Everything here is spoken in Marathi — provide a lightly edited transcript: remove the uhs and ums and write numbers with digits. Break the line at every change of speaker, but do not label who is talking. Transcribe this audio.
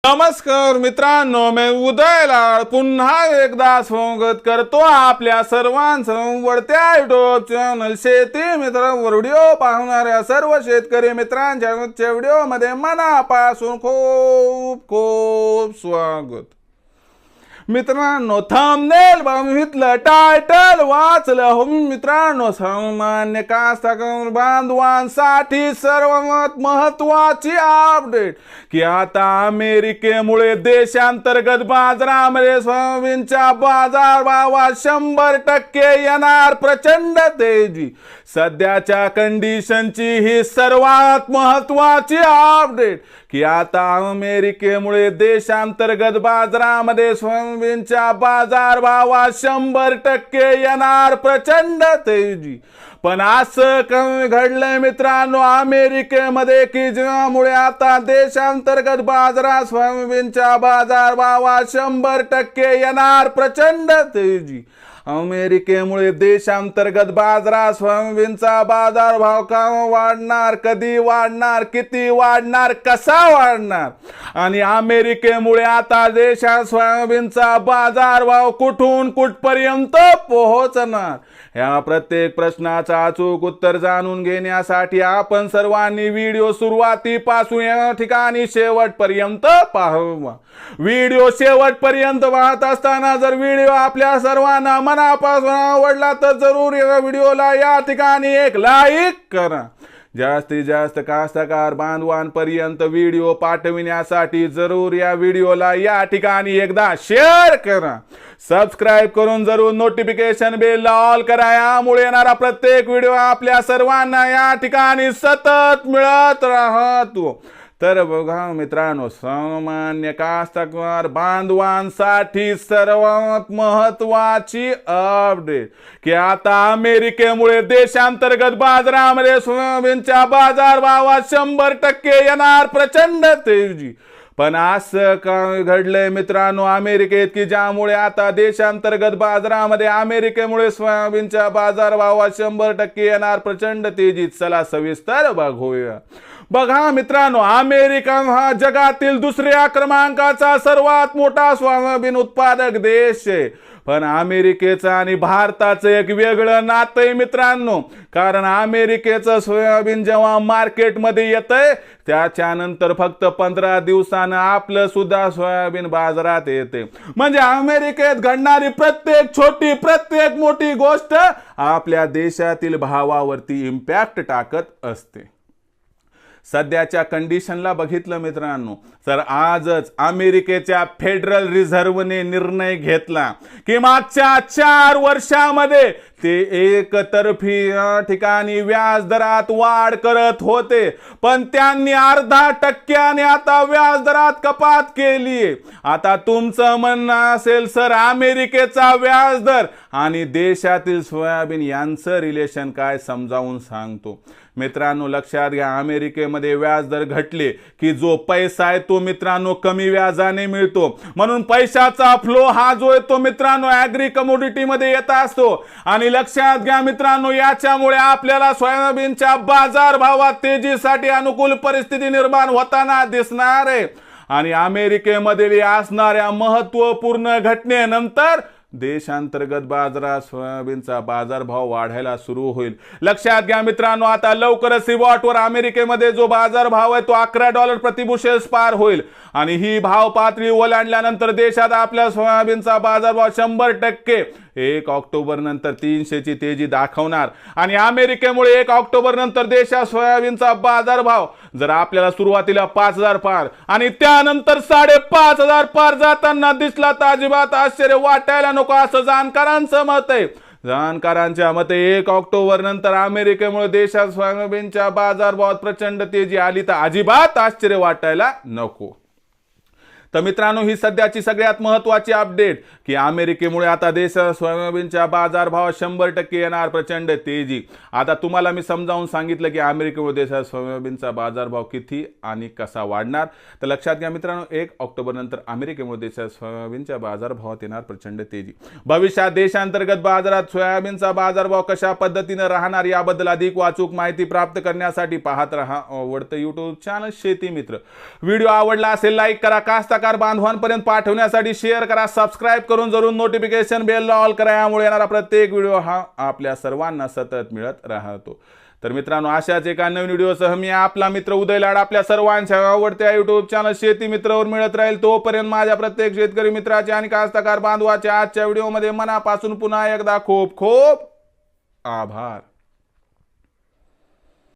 नमस्कार मित्रांनो, मी उदयलाल पुन्हा एकदा स्वागत करतो आपल्या सर्वांचं वरत्या युट्यूब चॅनल शेती मित्र व्हिडिओ पाहणाऱ्या सर्व शेतकरी मित्रांच्या व्हिडिओमध्ये मनापासून खूप खूप स्वागत। मित्रांनो, थंबनेल बघितलं, टायटल वाचलं हो मित्रांनो, सामान्य कास्तकार बांधवांसाठी सर्वात महत्त्वाची अपडेट की आता अमेरिकेमुळे देशांतर्गत बाजारामध्ये सोयाबीनच्या बाजारभावात 100% येणार प्रचंड तेजी। सध्याच्या कंडिशनची ही सर्वात महत्त्वाची अपडेट की आता अमेरिकेमुळे देशांतर्गत बाजारामध्ये सोयाबीनच्या बाजारभावात 100% येणार प्रचंड तेजी। पण असं कमी घडलंय मित्रांनो अमेरिकेमध्ये की ज्यामुळे आता देशांतर्गत बाजारात सोयाबीनच्या बाजारभावात 100% येणार प्रचंड तेजी। अमेरिकेमुळे देशांतर्गत बाजारात सोयाबीनचा बाजारभाव का वाढणार, कधी वाढणार, किती वाढणार, कसा वाढणार आणि अमेरिकेमुळे आता देशात सोयाबीनचा बाजारभाव कुठून कुठपर्यंत पोहोचणार, या प्रत्येक प्रश्नाचा अचूक उत्तर जाणून घेण्यासाठी आपण सर्वांनी व्हिडिओ सुरुवातीपासून या ठिकाणी शेवटपर्यंत पाहावा। व्हिडिओ शेवटपर्यंत पाहत असताना जर व्हिडिओ आपल्या सर्वांना मनापासून आवडला तर जरूर या व्हिडिओला या ठिकाणी एक लाईक करा। जास्तीत जास्त कास्तकार बांधवांपर्यंत व्हिडिओ पाठविण्यासाठी जरूर या व्हिडिओला या ठिकाणी एकदा शेअर करा। सबस्क्राइब करून जरूर नोटिफिकेशन बेल ऑल करा, यामुळे येणारा प्रत्येक व्हिडिओ आपल्या सर्वांना या ठिकाणी सतत मिळत राहतो। तर बघा मित्रांनो, सामान्य कास्तकार बांधवांसाठी सर्वात महत्त्वाची अपडेट की आता अमेरिकेमुळे देशांतर्गत बाजारामध्ये सोयाबीनच्या बाजारभावात 100% येणार प्रचंड तेजी। पण असं का घडलंय मित्रांनो अमेरिकेत की ज्यामुळे आता देशांतर्गत बाजारामध्ये अमेरिकेमुळे सोयाबीनच्या बाजारभावात 100% येणार प्रचंड तेजी। चला सविस्तर बघूया। बघा मित्रांनो, अमेरिका हा जगातील दुसऱ्या क्रमांकाचा सर्वात मोठा सोयाबीन उत्पादक देश आहे। पण अमेरिकेचं आणि भारताचं एक वेगळं नातं आहे मित्रांनो, कारण अमेरिकेचं सोयाबीन जेव्हा मार्केटमध्ये येतंय त्याच्यानंतर फक्त 15 दिवसानं आपलं सुद्धा सोयाबीन बाजारात येते। म्हणजे अमेरिकेत घडणारी प्रत्येक छोटी प्रत्येक मोठी गोष्ट आपल्या देशातील भावावरती इम्पॅक्ट टाकत असते। सध्याच्या कंडिशनला बघितलं मित्रांनो तर आजच अमेरिकेच्या फेडरल रिझर्व्हने निर्णय घेतला की मागच्या 4 वर्षामध्ये ते एकतर्फी ठिकाणी व्याज दरात वाढ करत होते, पण त्यांनी 0.5% आता व्याज दरात कपात केली। आता तुमचं म्हणणं असेल सर अमेरिकेचा व्याज दर आणि देशातील सोयाबीन यांचं रिलेशन काय, समजावून सांगतो। मित्रांनो लक्षात घ्या, अमेरिकेमध्ये व्याजदर घटले की जो पैसा आहे तो मित्रांनो कमी व्याजाने मिळतो, म्हणून पैशाचा फ्लो हा जो आहे तो मित्रांनो ॲग्री कमोडिटी मध्ये येत असतो। आणि लक्षात घ्या मित्रांनो, याच्यामुळे आपल्याला सोयाबीनच्या बाजारभावात तेजीसाठी अनुकूल परिस्थिती निर्माण होताना दिसणार आहे। आणि अमेरिकेमध्ये असणाऱ्या महत्त्वपूर्ण घटनेनंतर देशांतर्गत बाजारात सोयाबीनचा बाजारभाव वाढायला सुरू होईल। लक्षात घ्या मित्रांनो, आता लवकरच सिबॉटवर अमेरिकेमध्ये जो बाजारभाव आहे तो $11 प्रति बुशेल पार होईल आणि ही भाव पातळी ओलांडल्यानंतर देशात आपल्या सोयाबीनचा बाजारभाव 100% 1 ऑक्टोबर नंतर 300 ची तेजी दाखवणार। आणि अमेरिकेमुळे 1 ऑक्टोबर नंतर देशात सोयाबीनचा बाजारभाव जर आपल्याला सुरुवातीला 5000 पार आणि त्यानंतर 5500 पार जाताना दिसला तर अजिबात आश्चर्य वाटायला नको, असं जाणकारांचं मत आहे। जाणकारांच्या मते 1 ऑक्टोबर नंतर अमेरिकेमुळे देशात सोयाबीनच्या बाजारभावात प्रचंड तेजी आली तर अजिबात आश्चर्य वाटायला नको। तर मित्रांनो, ही सध्याची सगळ्यात महत्त्वाची अपडेट की अमेरिकेमुळे आता देशात सोयाबीनच्या बाजारभावात 100% येणार प्रचंड तेजी। आता तुम्हाला मी समजावून सांगितलं की अमेरिकेमुळे देशात सोयाबीनचा बाजारभाव किती आणि कसा वाढणार। तर लक्षात घ्या मित्रांनो, 1 ऑक्टोबर नंतर अमेरिकेमुळे देशात सोयाबीनच्या बाजारभावात येणार प्रचंड तेजी। भविष्यात देशांतर्गत बाजारात सोयाबीनचा बाजारभाव कशा पद्धतीने राहणार याबद्दल अधिक वाचूक माहिती प्राप्त करण्यासाठी पाहत रहा आवडतं YouTube चॅनल शेती मित्र। व्हिडिओ आवडला असेल लाईक करा, कास्ता कास्तकार बांधवांपर्यंत पाठवण्यासाठी शेअर करा, सबस्क्राईब करून जरूर नोटिफिकेशन बेल ऑल करा, यामुळे येणारा प्रत्येक व्हिडिओ हा आपल्या सर्वांना सतत मिळत राहतो. तर मित्रांनो, अशाच एका नवीन व्हिडिओसह मी आपला मित्र उदय लाड आपल्या सर्वांच्या आवडत्या युट्यूब चॅनल शेती मित्रावर मिळत राहील. तोपर्यंत माझ्या प्रत्येक शेतकरी मित्राचे आणि कास्तकार बांधवाच्या आजच्या व्हिडिओमध्ये मनापासून पुन्हा एकदा खूप खूप आभार.